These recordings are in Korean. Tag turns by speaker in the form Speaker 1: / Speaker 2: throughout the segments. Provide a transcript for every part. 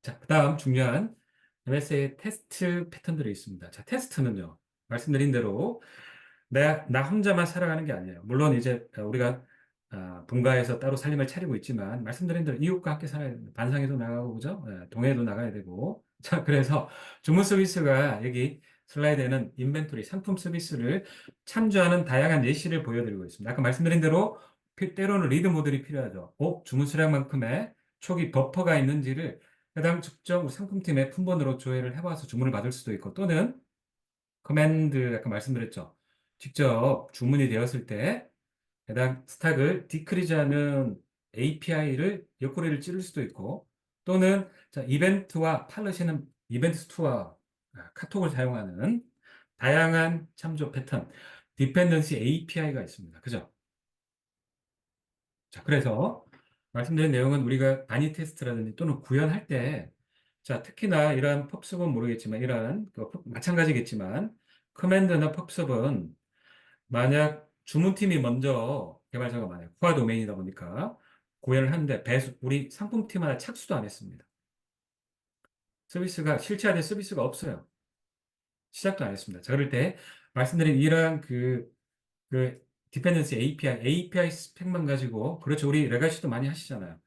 Speaker 1: 자, 그다음 중요한 MSA의 테스트 패턴들이 있습니다. 자, 테스트는요, 말씀드린 대로 나 혼자만 살아가는 게 아니에요. 물론 이제 우리가 분가해서 따로 살림을 차리고 있지만, 말씀드린 대로 이웃과 함께 살아야 됩니다. 반상회도 나가고, 그죠? 동해도 나가야 되고. 자, 그래서 주문 서비스가 여기 슬라이드에는 인벤토리, 상품 서비스를 참조하는 다양한 예시를 보여드리고 있습니다. 아까 말씀드린 대로 때로는 리드 모델이 필요하죠. 주문 수량만큼의 초기 버퍼가 있는지를 해당 특정 상품팀의 품번으로 조회를 해봐서 주문을 받을 수도 있고, 또는 커맨드, 아까 말씀드렸죠. 직접 주문이 되었을 때 해당 스탁을 디크리즈하는 API를 옆구리를 찌를 수도 있고, 또는 자, 이벤트와 팔로시는 이벤트 스토어 카톡을 사용하는 다양한 참조 패턴, 디펜던시 API가 있습니다. 그죠? 자, 그래서 말씀드린 내용은 우리가 바니 테스트라든지 또는 구현할 때, 자, 특히나 이러한 펍섭은 모르겠지만, 이러한, 마찬가지겠지만, 커맨드나 펍섭은 만약 주문팀이 먼저 개발자가 만약 코어 도메인이다 보니까 구현을 하는데 우리 상품팀 하나 착수도 안 했습니다. 서비스가, 실체화된 서비스가 없어요. 시작도 안 했습니다. 자, 그럴 때 말씀드린 이러한 디펜던시 API 스펙만 가지고, 그렇죠. 우리 레가시도 많이 하시잖아요.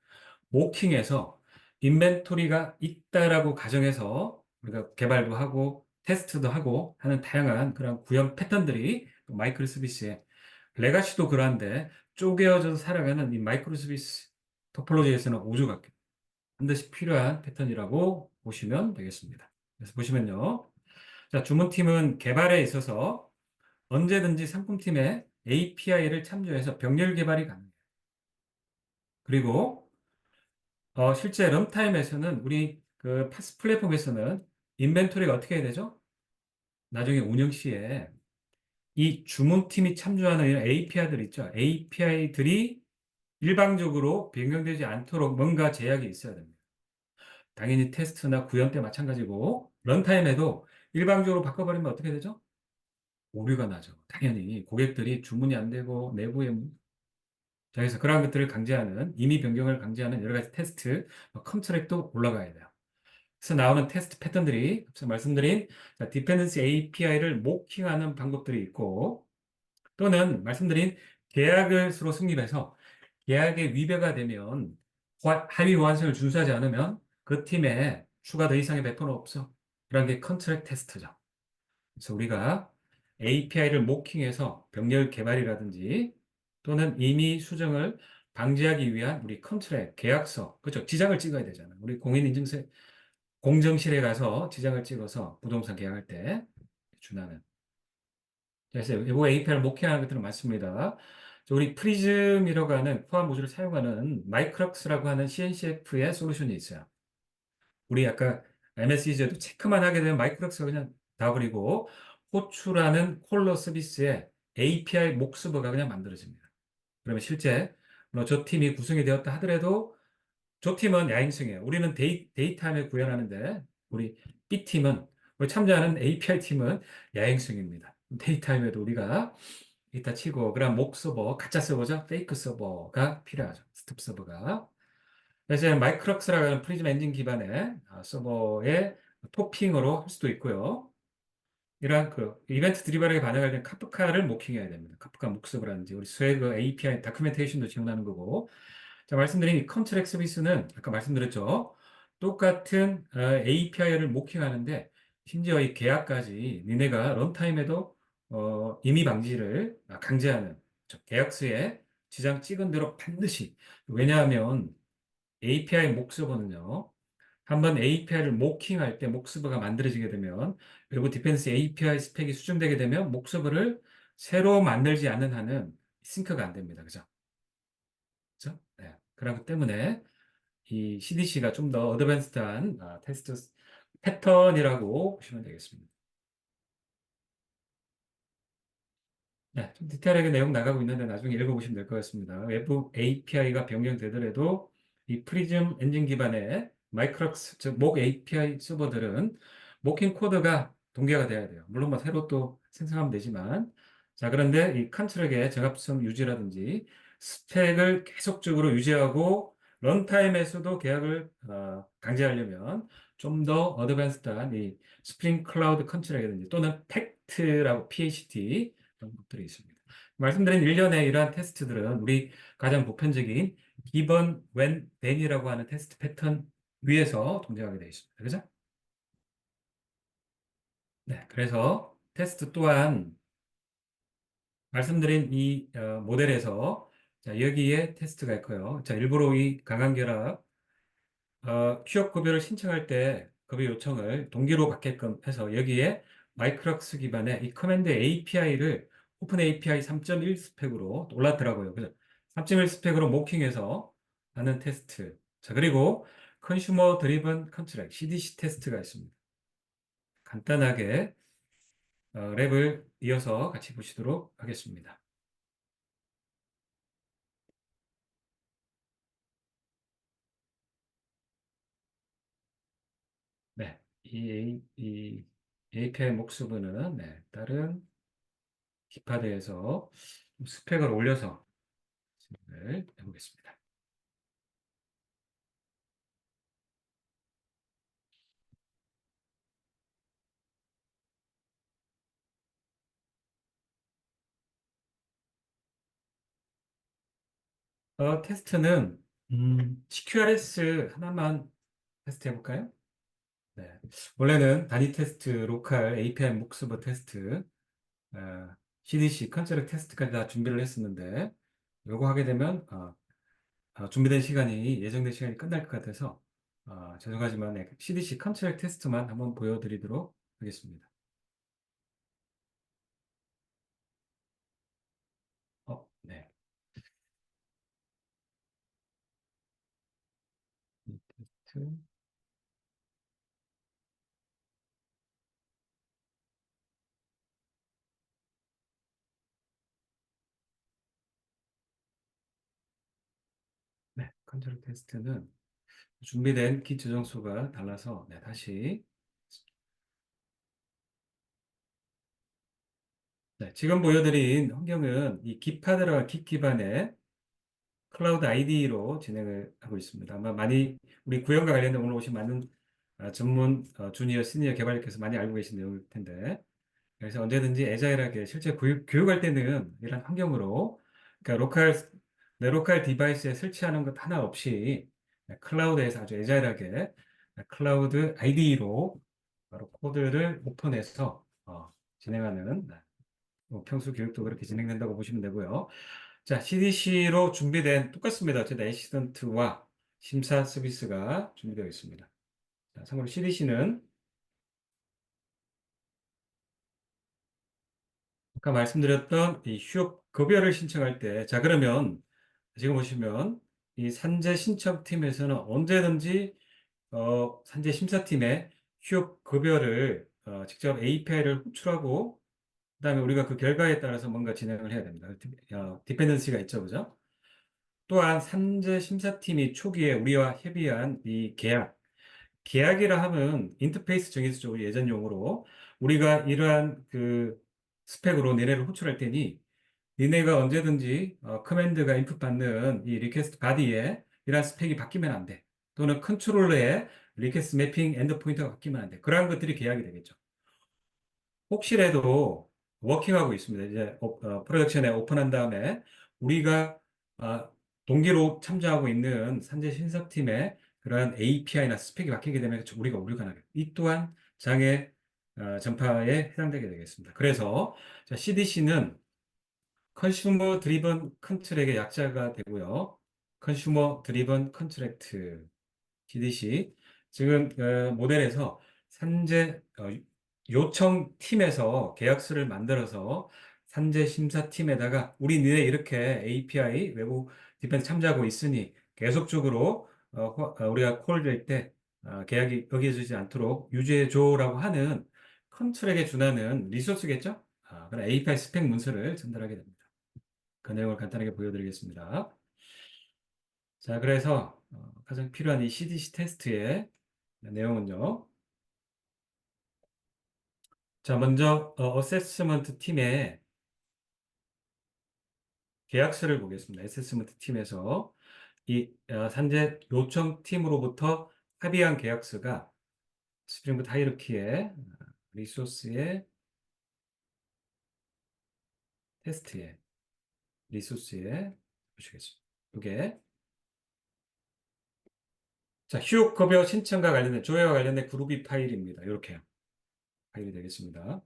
Speaker 1: 모킹에서 인벤토리가 있다라고 가정해서 우리가 개발도 하고 테스트도 하고 하는 다양한 그런 구현 패턴들이 마이크로 서비스에 레가시도 그러한데 쪼개어져서 살아가는 이 마이크로 서비스 토폴로지에서는 우주가 반드시 필요한 패턴이라고 보시면 되겠습니다. 그래서 보시면요. 자, 주문팀은 개발에 있어서 언제든지 상품팀의 API를 참조해서 병렬 개발이 가능해요. 그리고 실제 런타임에서는 우리 그 파스 플랫폼에서는 인벤토리가 어떻게 해야 되죠? 나중에 운영 시에 이 주문팀이 참조하는 이런 API들 있죠. API들이 일방적으로 변경되지 않도록 뭔가 제약이 있어야 됩니다. 당연히 테스트나 구현 때 마찬가지고 런타임에도 일방적으로 바꿔버리면 어떻게 되죠? 오류가 나죠. 당연히 고객들이 주문이 안 되고 내부에 자, 그래서 그러한 것들을 강제하는 임의 변경을 강제하는 여러 가지 테스트 컨트랙도 올라가야 돼요. 그래서 나오는 테스트 패턴들이 앞서 말씀드린 디펜던시 API를 모킹하는 방법들이 있고 또는 말씀드린 계약을 서로 승립해서 계약의 위배가 되면 합의 호환성을 준수하지 않으면 그 팀에 추가 더 이상의 배포는 없어. 그런 게 컨트랙 테스트죠. 그래서 우리가 API를 모킹해서 병렬 개발이라든지 또는 임의 수정을 방지하기 위한 우리 컨트랙 계약서, 그렇죠? 지장을 찍어야 되잖아요. 우리 공인인증서 공정실에 가서 지장을 찍어서 부동산 계약할 때 준하는. 그래서 이거 API를 목회하는 것들은 많습니다. 우리 프리즘이라고 하는 포함 모듈을 사용하는 마이크록스라고 하는 CNCF의 솔루션이 있어요. 우리 아까 MSE에도 체크만 하게 되면 마이크록스가 그냥 다 버리고 호출하는 콜러 서비스에 API 목서버가 그냥 만들어집니다. 그러면 실제 저 팀이 구성이 되었다 하더라도 저 팀은 야행성이에요. 우리는 데이타임에 구현하는데 우리 B팀은 우리 참여하는 API 팀은 야행성입니다. 데이타임에도 우리가 이따 치고 그럼 목 서버, 가짜 서버죠. 페이크 서버가 필요하죠. 스톱 서버가. 그래서 마이크록스라고 하는 프리즘 엔진 기반의 서버의 토핑으로 할 수도 있고요. 이러한 이벤트 드리버에게 반영할 때 카프카를 모킹해야 됩니다. 카프카 목서버라든지 우리 스웨그 API 다큐멘테이션도 지원하는 거고. 자, 말씀드린 이 컨트랙 서비스는 아까 말씀드렸죠. 똑같은 API를 모킹하는데 심지어 이 계약까지 니네가 런타임에도 임의 방지를 강제하는 계약서에 지장 찍은 대로 반드시 왜냐하면 API 목서버는요. 한번 API를 모킹할 때 목서버가 만들어지게 되면 외부 디펜스 API 스펙이 수정되게 되면 목서버를 새로 만들지 않는 한은 싱크가 안 됩니다. 그죠? 그죠? 네. 그렇기 때문에 이 CDC가 좀 더 어드밴스드한 테스트 패턴이라고 보시면 되겠습니다. 네, 좀 디테일하게 내용 나가고 있는데 나중에 읽어보시면 될 것 같습니다. 외부 API가 변경되더라도 이 프리즘 엔진 기반의 마이크록스, 즉, 목 API 서버들은 모킹 코드가 동기화가 돼야 돼요. 물론 뭐 새로 또 생성하면 되지만. 자, 그런데 이 컨트랙의 정합성 유지라든지 스펙을 계속적으로 유지하고 런타임에서도 계약을 강제하려면 좀 더 어드밴스드한 이 스프링 클라우드 컨트롤이라든지 또는 팩트라고 PHT 이런 것들이 있습니다. 말씀드린 일련의 이러한 테스트들은 우리 가장 보편적인 기본 when then이라고 하는 테스트 패턴 위에서 동작하게 되어 있습니다. 그죠? 네. 그래서 테스트 또한 말씀드린 이 모델에서 자, 여기에 테스트가 있고요. 자, 일부러 이 강한 결합 취업 급여를 신청할 때 급여 요청을 동기로 받게끔 해서 여기에 마이크로스 기반의 이 커맨드 API를 오픈 API 3.1 스펙으로 올랐더라고요. 그래서 3.1 스펙으로 모킹해서 하는 테스트. 자, 그리고 컨슈머 드리븐 컨트랙 CDC 테스트가 있습니다. 간단하게 랩을 이어서 같이 보시도록 하겠습니다. 네. 이 API 목수분은 네, 다른 기파드에서 스펙을 올려서 진행을 해보겠습니다. 테스트는 CQRS 하나만 테스트 해볼까요? 네. 원래는 단위 테스트, 로컬, API 목수버 테스트, CDC, 컨트롤 테스트까지 다 준비를 했었는데 요거 하게 되면 준비된 시간이 예정된 시간이 끝날 것 같아서 죄송하지만 네, CDC 컨트롤 테스트만 한번 보여드리도록 하겠습니다. 네. 이 테스트. 네, 컨트롤 테스트는 준비된 키 조정수가 달라서 네, 다시 네, 지금 보여드린 환경은 이 기파드와 깃 기반의 클라우드 ID로 진행을 하고 있습니다. 아마 많이 우리 구형과 관련된 오늘 오신 많은 전문 주니어, 시니어 개발자께서 많이 알고 계신 내용일 텐데 그래서 언제든지 애자일하게 실제 교육할 때는 이런 환경으로 그러니까 내 로컬 디바이스에 설치하는 것 하나 없이 클라우드에서 아주 애자일하게 클라우드 ID로 바로 코드를 오픈해서 진행하는 뭐 평소 교육도 그렇게 진행된다고 보시면 되고요. 자, CDC로 준비된 똑같습니다. 어쨌든 애시던트와 심사 서비스가 준비되어 있습니다. 자, 참고로 CDC는 아까 말씀드렸던 이 휴업 급여를 신청할 때, 자, 그러면 지금 보시면 이 산재 신청팀에서는 언제든지 산재 심사팀에 휴업 급여를 직접 API를 호출하고 그다음에 우리가 그 결과에 따라서 뭔가 진행을 해야 됩니다. 디펜던시가 있죠, 그죠? 또한 산재 심사팀이 초기에 우리와 협의한 이 계약이라 하면 인터페이스 정의서 쪽으로 예전 용어로 우리가 이러한 그 스펙으로 니네를 호출할 테니 니네가 언제든지 커맨드가 인풋 받는 이 리퀘스트 바디에 이러한 스펙이 바뀌면 안 돼. 또는 컨트롤러의 리퀘스트 매핑 엔드 포인트가 바뀌면 안 돼. 그러한 것들이 계약이 되겠죠. 혹시라도 워킹하고 있습니다. 이제 프로덕션에 오픈한 다음에 우리가 동기로 참여하고 있는 산재 신석팀의 그러한 API나 스펙이 바뀌게 되면 우리가 오류가 나게. 이 또한 장애 전파에 해당되게 되겠습니다. 그래서 CDC는 컨슈머 드리븐 컨트랙의 약자가 되고요. 컨슈머 드리븐 컨트랙트 GDC 지금 모델에서 산재 요청팀에서 계약서를 만들어서 산재 심사팀에다가 우리 니네 이렇게 API 외부 디펜스 참여하고 있으니 계속적으로 우리가 콜 될 때 계약이 어겨지지 않도록 유지해줘라고 하는 컨트랙에 준하는 리소스겠죠? 그런 API 스펙 문서를 전달하게 됩니다. 그 내용을 간단하게 보여드리겠습니다. 자, 그래서 가장 필요한 이 CDC 테스트의 내용은요. 자, 먼저 어세스먼트 팀의 계약서를 보겠습니다. 어세스먼트 팀에서 산재 요청팀으로부터 합의한 계약서가 스프링 붓 하이어키의 리소스의 테스트의 리소스의 보시겠습니다. 이게 자, 휴업급여 신청과 관련된 조회와 관련된 그룹이 파일입니다. 이렇게 파일이 되겠습니다.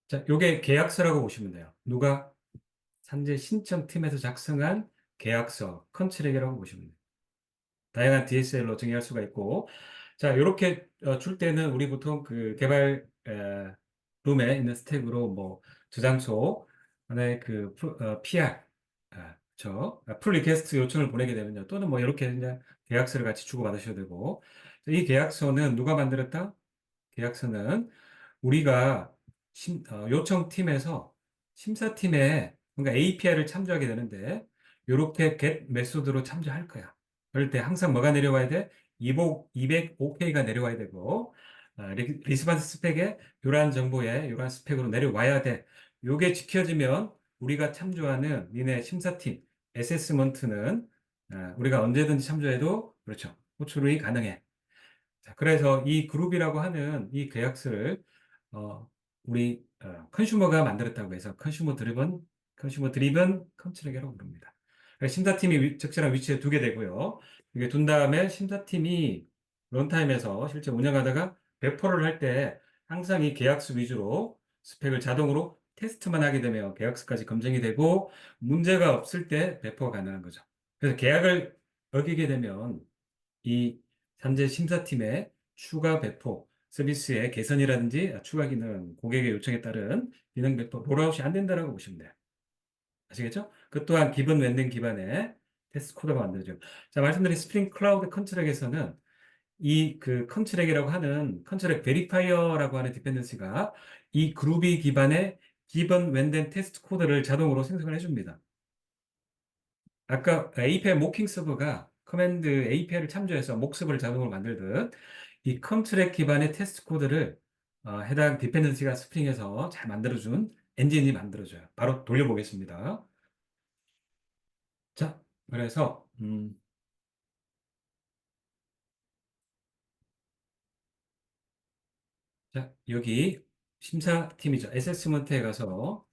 Speaker 1: 자, 요게 계약서라고 보시면 돼요. 누가 산재 신청팀에서 작성한 계약서, 컨트랙이라고 보시면 돼요. 다양한 DSL로 정의할 수가 있고, 자, 이렇게 줄 때는 우리 보통 그 개발 룸에 있는 스택으로 뭐 저장소, 하나의 그 PR, 풀 리퀘스트 요청을 보내게 되면요. 또는 뭐 이렇게 그냥 계약서를 같이 주고받으셔도 되고, 이 계약서는 누가 만들었다? 계약서는 우리가 요청팀에서 심사팀에 뭔가 API를 참조하게 되는데, 이렇게 get 메소드로 참조할 거야. 그럴 때 항상 뭐가 내려와야 돼? 205K가 내려와야 되고, 리스반스 스펙에 이러한 정보에 이러한 스펙으로 내려와야 돼. 요게 지켜지면 우리가 참조하는 니네 심사팀, 어세스먼트는 우리가 언제든지 참조해도 그렇죠. 호출이 가능해. 자, 그래서 이 그룹이라고 하는 이 계약서를 우리 컨슈머가 만들었다고 해서 컨슈머 드리븐 컨트랙이라고 부릅니다. 그래서 심사팀이 적절한 위치에 두게 되고요. 이게 둔 다음에 심사팀이 런타임에서 실제 운영하다가 배포를 할 때 항상 이 계약서 위주로 스펙을 자동으로 테스트만 하게 되면 계약서까지 검증이 되고 문제가 없을 때 배포가 가능한 거죠. 그래서 계약을 어기게 되면 이 산재 심사팀의 추가 배포, 서비스의 개선이라든지 추가 기능, 고객의 요청에 따른 기능 배포, 롤아웃이 안 된다라고 보시면 돼요. 아시겠죠? 그 또한 기본 랜딩 기반의 테스트 코드가 만들어져요. 자, 말씀드린 스프링 클라우드 컨트랙에서는 이 그 컨트랙이라고 하는 컨트랙 베리파이어라고 하는 디펜던시가 이 그루비 기반의 기본 랜딩 테스트 코드를 자동으로 생성을 해줍니다. 아까 API 모킹 서버가 커맨드 API를 참조해서 목 서버를 자동으로 만들듯 이 컨트랙 기반의 테스트 코드를 해당 디펜던시가 스프링에서 잘 만들어준 엔진이 만들어줘요. 바로 돌려보겠습니다. 자, 그래서 자, 여기 심사팀이죠. 어세스먼트에 가서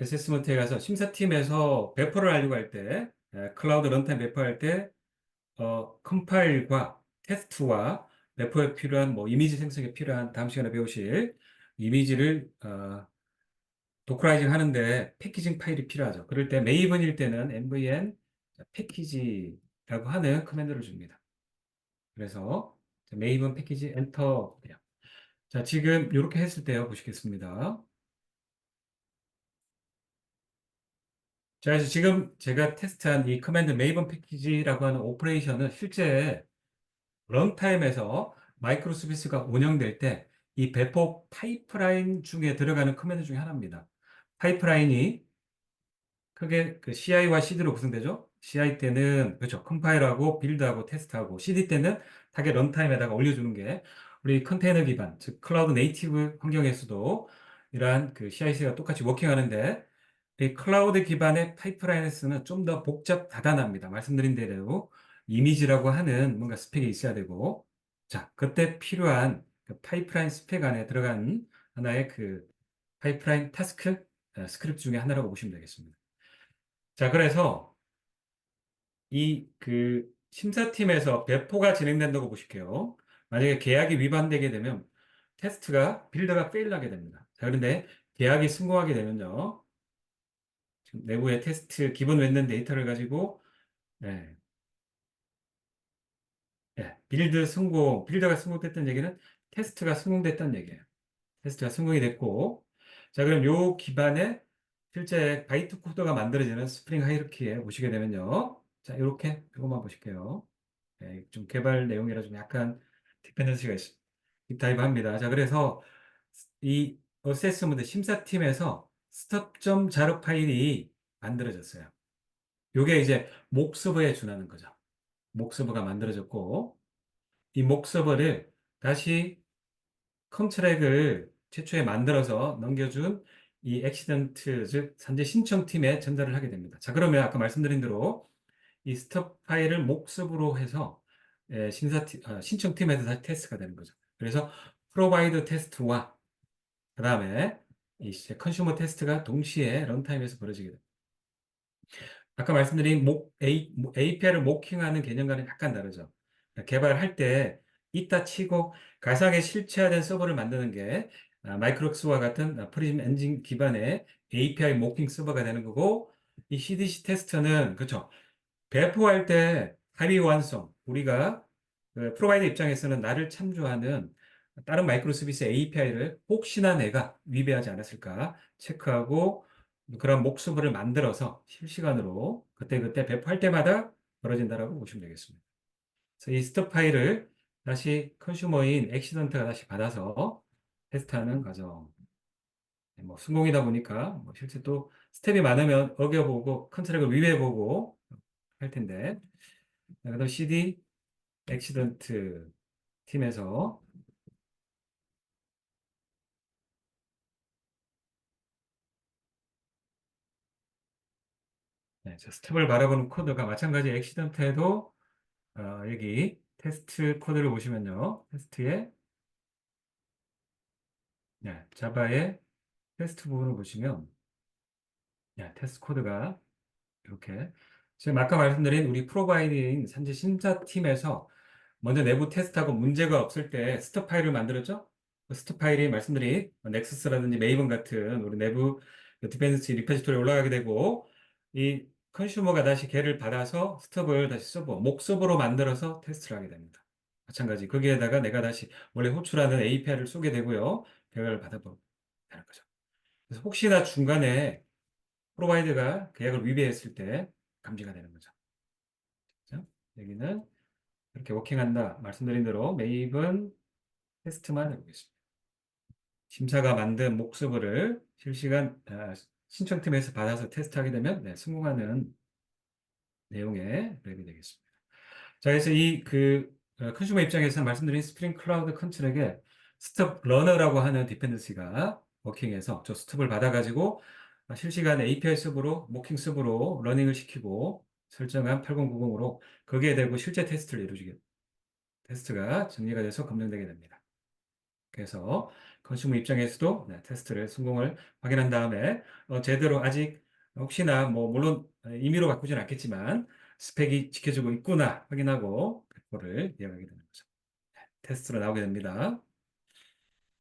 Speaker 1: 어세스먼트에 가서 심사팀에서 배포를 하려고 할 때, 클라우드 런타임 배포할 때 컴파일과 테스트와 배포에 필요한 뭐 이미지 생성에 필요한 다음 시간에 배우실 이미지를 도커라이징 하는데 패키징 파일이 필요하죠. 그럴 때 메이븐일 때는 mvn 패키지라고 하는 커맨드를 줍니다. 그래서 메이븐 패키지 엔터. 자, 지금 이렇게 했을 때요 보시겠습니다. 자, 그래서 지금 제가 테스트한 이 커맨드 메이븐 패키지라고 하는 오퍼레이션은 실제 런타임에서 마이크로 서비스가 운영될 때 이 배포 파이프라인 중에 들어가는 커맨드 중에 하나입니다. 파이프라인이 크게 그 CI와 CD로 구성되죠. CI 때는 그렇죠. 컴파일하고 빌드하고 테스트하고 CD 때는 타겟 런타임에다가 올려주는 게 우리 컨테이너 기반, 즉 클라우드 네이티브 환경에서도 이러한 그 CI/CD가 똑같이 워킹하는데 이 클라우드 기반의 파이프라인에서는 좀 더 복잡 다단합니다. 말씀드린 대로 이미지라고 하는 뭔가 스펙이 있어야 되고, 자, 그때 필요한 그 파이프라인 스펙 안에 들어간 하나의 그 파이프라인 타스크 스크립트 중에 하나라고 보시면 되겠습니다. 자, 그래서 이 그 심사팀에서 배포가 진행된다고 보실게요. 만약에 계약이 위반되게 되면 테스트가 빌드가 페일하게 됩니다. 자, 그런데 계약이 성공하게 되면요. 지금 내부의 테스트 기본 랜덤 데이터를 가지고 예, 빌드가 성공됐다는 얘기는 테스트가 성공됐다는 얘기예요. 테스트가 성공이 됐고, 자, 그럼 요 기반에 실제 바이트 코드가 만들어지는 스프링 하이어키에 보시게 되면요. 자, 이렇게 이것만 보실게요. 좀 개발 내용이라 좀 약간 디펜던시가 있습니다. 딥다이브 합니다. 자, 그래서 이 어세스먼트 심사팀에서 스톱점 자료 파일이 만들어졌어요. 요게 이제 목 서버에 준하는 거죠. 목 서버가 만들어졌고, 이 목 서버를 다시 컨트랙을 최초에 만들어서 넘겨준 이 액시던트, 즉 산재 신청팀에 전달을 하게 됩니다. 자, 그러면 아까 말씀드린 대로 이 스톱 파일을 목습으로 해서 신청팀에서 다시 테스트가 되는 거죠. 그래서 프로바이드 테스트와 그 다음에 이 컨슈머 테스트가 동시에 런타임에서 벌어지게 됩니다. 아까 말씀드린 API를 모킹하는 개념과는 약간 다르죠. 개발할 때 이따 치고 가상의 실체화된 서버를 만드는 게 마이크로스와 같은 프리즘 엔진 기반의 API 모킹 서버가 되는 거고, 이 CDC 테스트는 그렇죠. 배포할 때 합의 완성, 우리가 그 프로바이더 입장에서는 나를 참조하는 다른 마이크로 서비스 API를 혹시나 내가 위배하지 않았을까 체크하고 그런 목수부를 만들어서 실시간으로 그때그때 배포할 때마다 벌어진다라고 보시면 되겠습니다. 그래서 이 스톱 파일을 다시 컨슈머인 액시던트가 다시 받아서 테스트하는 과정. 뭐 순공이다 보니까 뭐 실제 또 스텝이 많으면 어겨보고 컨트랙을 위배해보고 할 텐데, 그다음 CD 액시던트 팀에서 저 스텝을 바라보는 코드가 마찬가지 액시던트에도 여기 테스트 코드를 보시면요. 테스트에 자바의 테스트 부분을 보시면 테스트 코드가 이렇게 지금 아까 말씀드린 우리 프로바이딩 산지 심사팀에서 먼저 내부 테스트하고 문제가 없을 때 스톱 파일을 만들었죠? 그 스톱 파일이 말씀드린 넥서스라든지 메이븐 같은 우리 내부 디펜den시 리포지토리에 올라가게 되고, 이 컨슈머가 다시 걔를 받아서 스톱을 다시 서버, 목 서버로 만들어서 테스트를 하게 됩니다. 마찬가지 거기에다가 내가 다시 원래 호출하는 API를 쏘게 되고요. 결과를 받아보게 되는 거죠. 그래서 혹시나 중간에 프로바이더가 계약을 위배했을 때 감지가 되는 거죠. 그죠? 여기는 이렇게 워킹한다. 말씀드린 대로 매입은 테스트만 해보겠습니다. 심사가 만든 목서버를 실시간 신청팀에서 받아서 테스트하게 되면 성공하는 내용의 랩이 되겠습니다. 자, 그래서 컨슈머 입장에서 말씀드린 스프링 클라우드 컨트랙에 스톱 러너라고 하는 디펜던시가 워킹해서 저 스톱을 받아가지고 실시간 API 서버로, 모킹 서버로 러닝을 시키고 설정한 8090으로 거기에 대고 실제 테스트를 이루어주게, 테스트가 정리가 돼서 검증되게 됩니다. 그래서 컨슈머 입장에서도 테스트를 성공을 확인한 다음에 제대로 아직 혹시나 뭐 물론 임의로 바꾸진 않겠지만 스펙이 지켜지고 있구나 확인하고 배포를 이어가게 되는 거죠. 테스트로 나오게 됩니다.